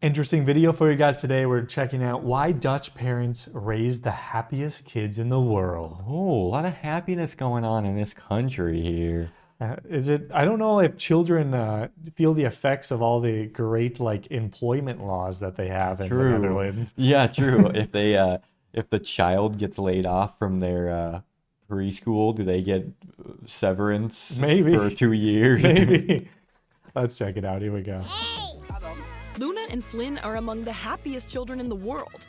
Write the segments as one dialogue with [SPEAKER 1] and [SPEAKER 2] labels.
[SPEAKER 1] Interesting video for you guys today. We're checking out why Dutch parents raise the happiest kids in the world.
[SPEAKER 2] Oh, a lot of happiness going on in this country here.
[SPEAKER 1] I don't know if children feel the effects of all the great employment laws that they have in the
[SPEAKER 2] True.
[SPEAKER 1] Netherlands.
[SPEAKER 2] Yeah, true. If the child gets laid off from their preschool, do they get severance
[SPEAKER 1] Maybe.
[SPEAKER 2] for 2 years?
[SPEAKER 1] Maybe. Let's check it out. Here we go.
[SPEAKER 3] Luna and Flynn are among the happiest children in the world.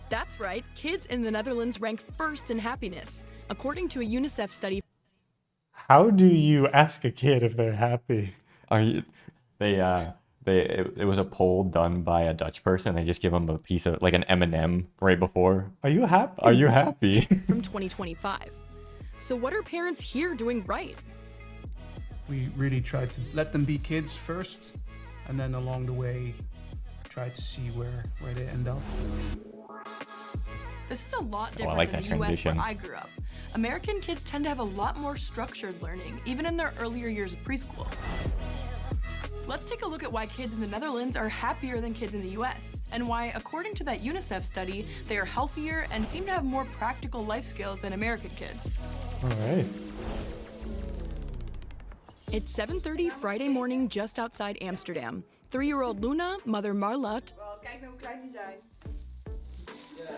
[SPEAKER 3] That's right, kids in the Netherlands rank first in happiness, according to a UNICEF study.
[SPEAKER 1] How do you ask a kid if they're happy?
[SPEAKER 2] It was a poll done by a Dutch person. They just give them a piece of like an M&M right before.
[SPEAKER 1] Are you happy?
[SPEAKER 2] Are you happy?
[SPEAKER 3] From 2025. So what are parents here doing right?
[SPEAKER 4] We really try to let them be kids first, and then along the way try to see where they end up.
[SPEAKER 3] This is a lot different
[SPEAKER 2] like
[SPEAKER 3] than
[SPEAKER 2] that
[SPEAKER 3] the US
[SPEAKER 2] transition.
[SPEAKER 3] where I grew up. American kids tend to have a lot more structured learning, even in their earlier years of preschool. Let's take a look at why kids in the Netherlands are happier than kids in the US, and why, according to that UNICEF study, they are healthier and seem to have more practical life skills than American kids.
[SPEAKER 1] All right.
[SPEAKER 3] It's 7:30 Friday morning just outside Amsterdam. 3-year-old Luna, mother Marlot,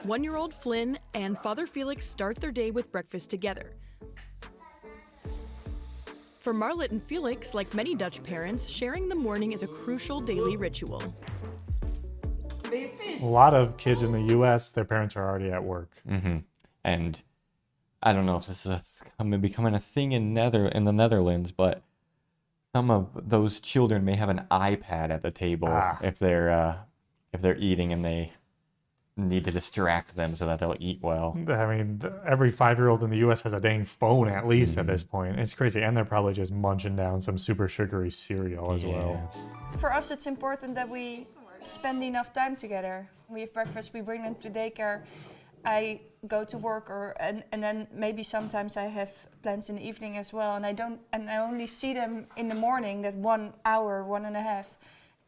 [SPEAKER 3] 1-year-old Flynn, and father Felix start their day with breakfast together. For Marlot and Felix, like many Dutch parents, sharing the morning is a crucial daily ritual.
[SPEAKER 1] A lot of kids in the US, their parents are already at work.
[SPEAKER 2] And I don't know if this is becoming a thing in the Netherlands, but some of those children may have an iPad at the table if they're eating and they need to distract them so that they'll eat well.
[SPEAKER 1] I mean, every 5-year-old in the US has a dang phone at least at this point. It's crazy. And they're probably just munching down some super sugary cereal as well.
[SPEAKER 5] For us, it's important that we spend enough time together. We have breakfast, we bring them to daycare. I go to work, and then maybe sometimes I have plans in the evening as well. And I only see them in the morning, that 1 hour, 1.5.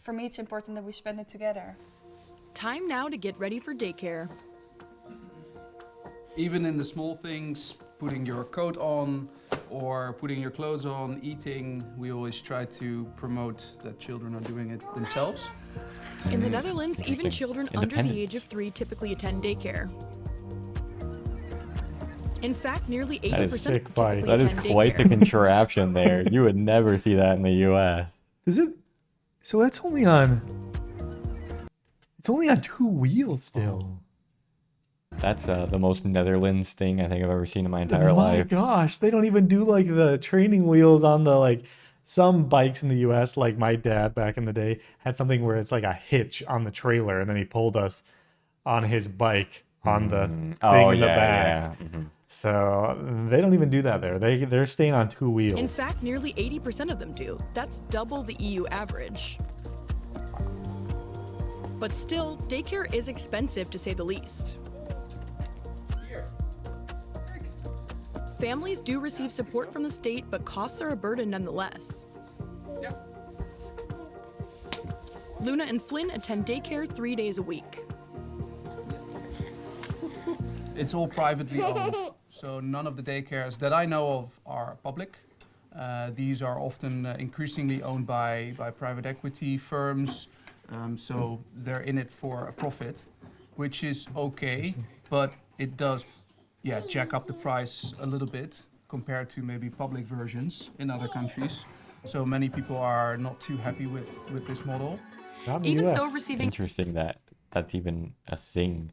[SPEAKER 5] For me, it's important that we spend it together.
[SPEAKER 3] Time now to get ready for daycare.
[SPEAKER 4] Even in the small things, putting your coat on or putting your clothes on, eating, we always try to promote that children are doing it themselves.
[SPEAKER 3] In the Netherlands, even
[SPEAKER 2] Interesting.
[SPEAKER 3] children under the age of 3 typically attend daycare. In fact, nearly 80%
[SPEAKER 2] That is
[SPEAKER 1] sick
[SPEAKER 3] typically
[SPEAKER 1] bite.
[SPEAKER 2] That is
[SPEAKER 3] attend
[SPEAKER 2] quite the
[SPEAKER 3] daycare.
[SPEAKER 2] contraption there. You would never see that in the US.
[SPEAKER 1] Is it? So that's only on... It's only on 2 wheels still.
[SPEAKER 2] That's the most Netherlands thing I think I've ever seen in my entire
[SPEAKER 1] Oh my
[SPEAKER 2] life.
[SPEAKER 1] gosh, they don't even do the training wheels on the some bikes in the US, like my dad back in the day had something where it's like a hitch on the trailer and then he pulled us on his bike on the thing in the back. So they don't even do that there. They're staying on 2 wheels.
[SPEAKER 3] In fact, nearly 80% of them do. That's double the EU average. But still, daycare is expensive to say the least. Families do receive support from the state, but costs are a burden nonetheless. Luna and Flynn attend daycare 3 days a week.
[SPEAKER 4] It's all privately owned, so none of the daycares that I know of are public. These are often increasingly owned by private equity firms, so they're in it for a profit, which is okay, but it does jack up the price a little bit compared to maybe public versions in other countries. So many people are not too happy with this model.
[SPEAKER 1] Not in the
[SPEAKER 3] Even
[SPEAKER 1] US.
[SPEAKER 3] so, receiving
[SPEAKER 2] Interesting that that's even a thing.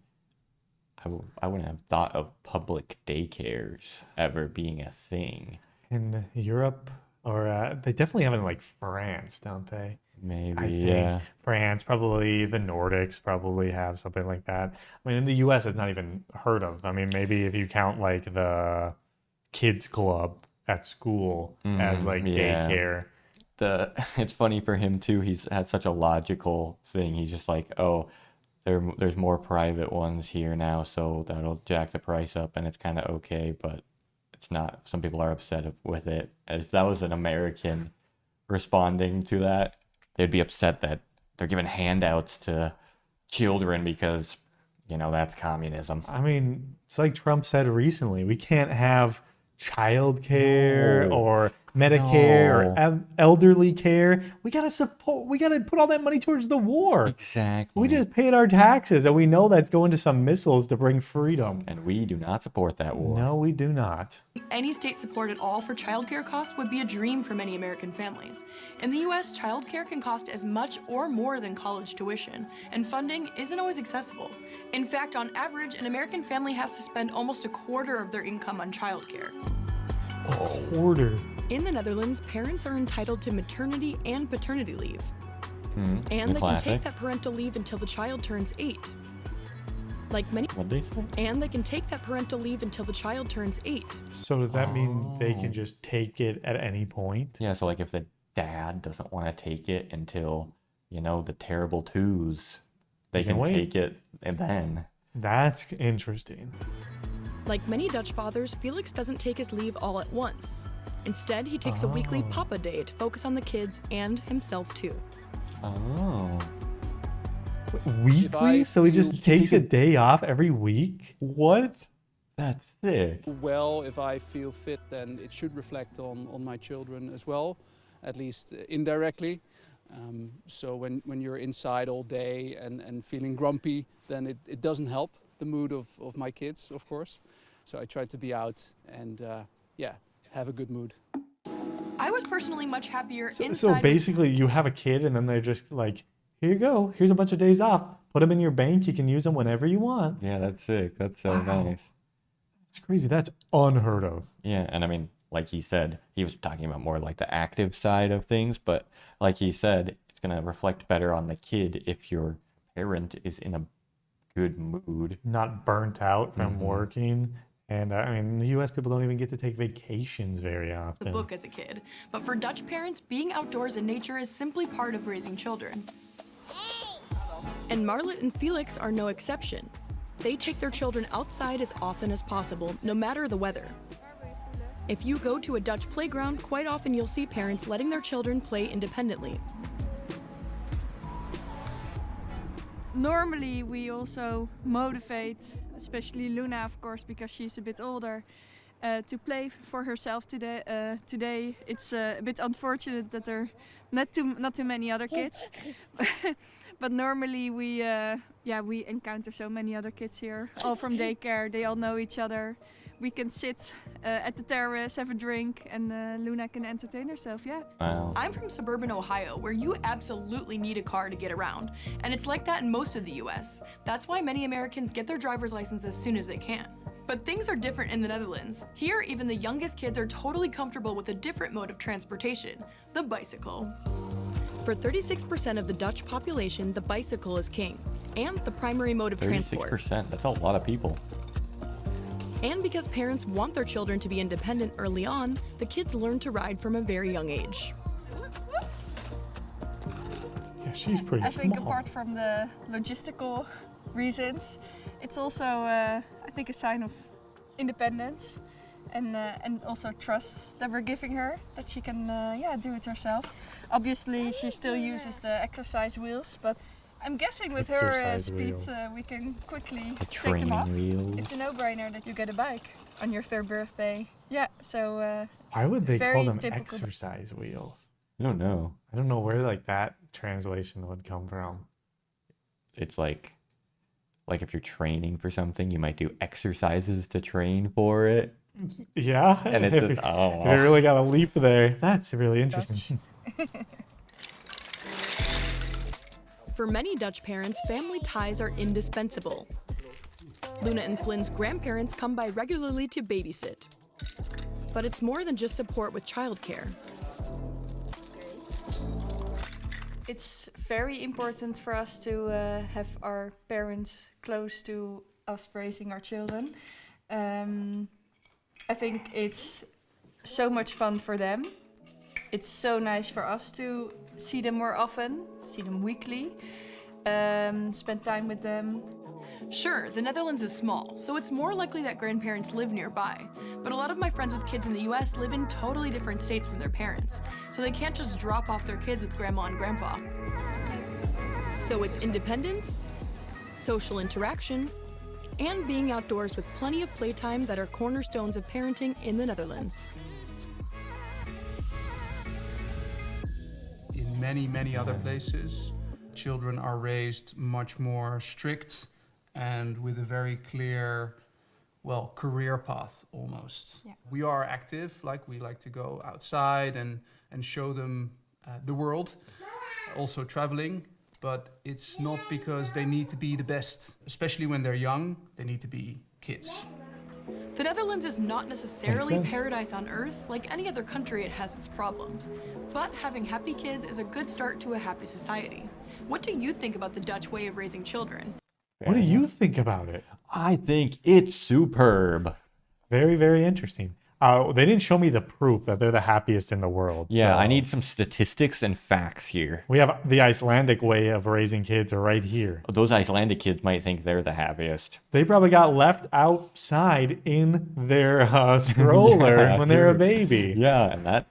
[SPEAKER 2] I wouldn't have thought of public daycares ever being a thing.
[SPEAKER 1] In Europe, or they definitely have it in France, don't they?
[SPEAKER 2] Maybe,
[SPEAKER 1] I think
[SPEAKER 2] yeah.
[SPEAKER 1] France, probably the Nordics probably have something like that. I mean, in the US, it's not even heard of. I mean, maybe if you count the kids club at school as
[SPEAKER 2] yeah.
[SPEAKER 1] daycare.
[SPEAKER 2] It's funny for him too. He's had such a logical thing. He's just like, oh, there's more private ones here now, so that'll jack the price up, and it's kind of okay, but it's not. Some people are upset with it. If that was an American responding to that, they'd be upset that they're giving handouts to children because, you know, that's communism.
[SPEAKER 1] I mean, it's like Trump said recently, we can't have childcare
[SPEAKER 2] No.
[SPEAKER 1] or Medicare
[SPEAKER 2] No.
[SPEAKER 1] or elderly care. We got to put all that money towards the war.
[SPEAKER 2] Exactly.
[SPEAKER 1] We just paid our taxes and we know that's going to some missiles to bring freedom.
[SPEAKER 2] And we do not support that war.
[SPEAKER 1] No, we do not.
[SPEAKER 3] Any state support at all for childcare costs would be a dream for many American families. In the US, childcare can cost as much or more than college tuition, and funding isn't always accessible. In fact, on average, an American family has to spend almost a quarter of their income on childcare.
[SPEAKER 1] Order.
[SPEAKER 3] In the Netherlands, parents are entitled to maternity and paternity leave. And
[SPEAKER 2] the
[SPEAKER 3] they can
[SPEAKER 2] classic.
[SPEAKER 3] take that parental leave until the child turns 8. Like many,
[SPEAKER 2] What'd they say?
[SPEAKER 3] and they can take that parental leave until the child turns 8.
[SPEAKER 1] So does that mean they
[SPEAKER 2] Oh.
[SPEAKER 1] can just take it at any point?
[SPEAKER 2] Yeah, so like if the dad doesn't want to take it until, you know, the terrible twos, they
[SPEAKER 1] can
[SPEAKER 2] can
[SPEAKER 1] wait.
[SPEAKER 2] take it and then.
[SPEAKER 1] That's interesting.
[SPEAKER 3] Like many Dutch fathers, Felix doesn't take his leave all at once. Instead, he takes a weekly
[SPEAKER 1] Oh.
[SPEAKER 3] Papa Day to focus on the kids and himself too.
[SPEAKER 2] Oh.
[SPEAKER 1] Weekly? So he just takes a day off every week? What?
[SPEAKER 2] That's sick.
[SPEAKER 6] Well, if I feel fit, then it should reflect on my children as well, at least indirectly. So when you're inside all day and feeling grumpy, then it doesn't help the mood of my kids, of course. So I try to be out and have a good mood.
[SPEAKER 3] I was personally much happier
[SPEAKER 1] So
[SPEAKER 3] inside.
[SPEAKER 1] basically, you have a kid, and then they're just like, here you go. Here's a bunch of days off. Put them in your bank. You can use them whenever you want.
[SPEAKER 2] Yeah, that's sick. That's so
[SPEAKER 1] Wow.
[SPEAKER 2] nice.
[SPEAKER 1] It's crazy. That's unheard of.
[SPEAKER 2] Yeah, and I mean, like he said, he was talking about more like the active side of things, but like he said, it's going to reflect better on the kid if your parent is in a good mood.
[SPEAKER 1] Not burnt out from
[SPEAKER 2] Mhm.
[SPEAKER 1] working. And I mean, in the U.S., people don't even get to take vacations very
[SPEAKER 3] the
[SPEAKER 1] often.
[SPEAKER 3] book as a kid. But for Dutch parents, being outdoors in nature is simply part of raising children. And Marlet and Felix are no exception. They take their children outside as often as possible, no matter the weather. If you go to a Dutch playground, quite often you'll see parents letting their children play independently.
[SPEAKER 7] Normally we also motivate, especially Luna of course because she's a bit older, to play for herself today. Today it's a bit unfortunate that there are not too many other kids. But normally we encounter so many other kids here, all from daycare. They all know each other. We can sit at the terrace, have a drink, and Luna can entertain herself. Yeah.
[SPEAKER 2] Wow.
[SPEAKER 3] I'm from suburban Ohio, where you absolutely need a car to get around. And it's like that in most of the US. That's why many Americans get their driver's license as soon as they can. But things are different in the Netherlands. Here, even the youngest kids are totally comfortable with a different mode of transportation, the bicycle. For 36% of the Dutch population, the bicycle is king, and the primary mode of transport.
[SPEAKER 2] 36%. That's a lot of people.
[SPEAKER 3] And because parents want their children to be independent early on, the kids learn to ride from a very young age.
[SPEAKER 1] Yeah, she's pretty
[SPEAKER 7] I
[SPEAKER 1] small.
[SPEAKER 7] think apart from the logistical reasons, it's also I think a sign of independence and also trust that we're giving her that she can do it herself. Obviously, she still uses the exercise wheels, but I'm guessing with her
[SPEAKER 1] Exercise
[SPEAKER 7] speeds
[SPEAKER 1] wheels.
[SPEAKER 7] we can quickly
[SPEAKER 2] The
[SPEAKER 7] take them off.
[SPEAKER 2] training
[SPEAKER 7] It's
[SPEAKER 2] wheels.
[SPEAKER 7] a no-brainer that you get a bike on your 3rd birthday. Yeah, so
[SPEAKER 1] Why would they call
[SPEAKER 7] very
[SPEAKER 1] them
[SPEAKER 7] typical.
[SPEAKER 1] exercise wheels?
[SPEAKER 2] I don't know.
[SPEAKER 1] I don't know where like that translation would come from.
[SPEAKER 2] It's like if you're training for something, you might do exercises to train for it.
[SPEAKER 1] Yeah,
[SPEAKER 2] And it's just, I don't
[SPEAKER 1] they
[SPEAKER 2] know.
[SPEAKER 1] really got a leap there. That's really interesting.
[SPEAKER 3] For many Dutch parents, family ties are indispensable. Luna and Flynn's grandparents come by regularly to babysit. But it's more than just support with childcare.
[SPEAKER 5] It's very important for us to have our parents close to us raising our children. I think it's so much fun for them. It's so nice for us to see them more often, see them weekly, spend time with them.
[SPEAKER 3] Sure, the Netherlands is small, so it's more likely that grandparents live nearby. But a lot of my friends with kids in the US live in totally different states from their parents, so they can't just drop off their kids with grandma and grandpa. So it's independence, social interaction, and being outdoors with plenty of playtime that are cornerstones of parenting in the Netherlands.
[SPEAKER 4] In many, many other places, children are raised much more strict and with a very clear, well, career path almost.
[SPEAKER 5] Yeah.
[SPEAKER 4] We are active, like we like to go outside and show them the world, also traveling, but it's not because they need to be the best, especially when they're young, they need to be kids.
[SPEAKER 3] The Netherlands is not necessarily
[SPEAKER 1] Makes sense.
[SPEAKER 3] paradise on earth. Like any other country, it has its problems. But having happy kids is a good start to a happy society. What do you think about the Dutch way of raising children?
[SPEAKER 1] What do you think about it?
[SPEAKER 2] I think it's superb.
[SPEAKER 1] Very, very interesting. They didn't show me the proof that they're the happiest in the world.
[SPEAKER 2] Yeah, I
[SPEAKER 1] so
[SPEAKER 2] need some statistics and facts here.
[SPEAKER 1] We have the Icelandic way of raising kids right here.
[SPEAKER 2] Those Icelandic kids might think they're the happiest.
[SPEAKER 1] They probably got left outside in their stroller
[SPEAKER 2] Yeah,
[SPEAKER 1] when they were a
[SPEAKER 2] true.
[SPEAKER 1] baby.
[SPEAKER 2] Yeah, and that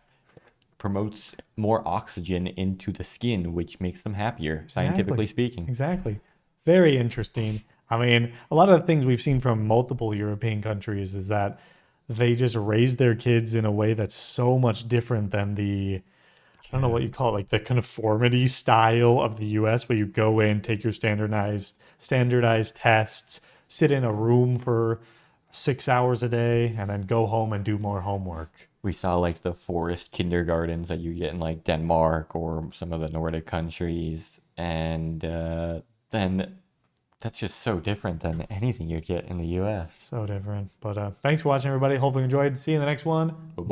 [SPEAKER 2] promotes more oxygen into the skin, which makes them happier, scientifically speaking.
[SPEAKER 1] Exactly. Very interesting. I mean, a lot of the things we've seen from multiple European countries is that they just raise their kids in a way that's so much different than I don't know what you call it, like the conformity style of the US, where you go in, take your standardized tests, sit in a room for 6 hours a day, and then go home and do more homework.
[SPEAKER 2] We saw like the forest kindergartens that you get in like Denmark or some of the Nordic countries, and then that's just so different than anything you'd get in the US.
[SPEAKER 1] So different. But thanks for watching, everybody. Hopefully you enjoyed. See you in the next one.
[SPEAKER 2] Bye.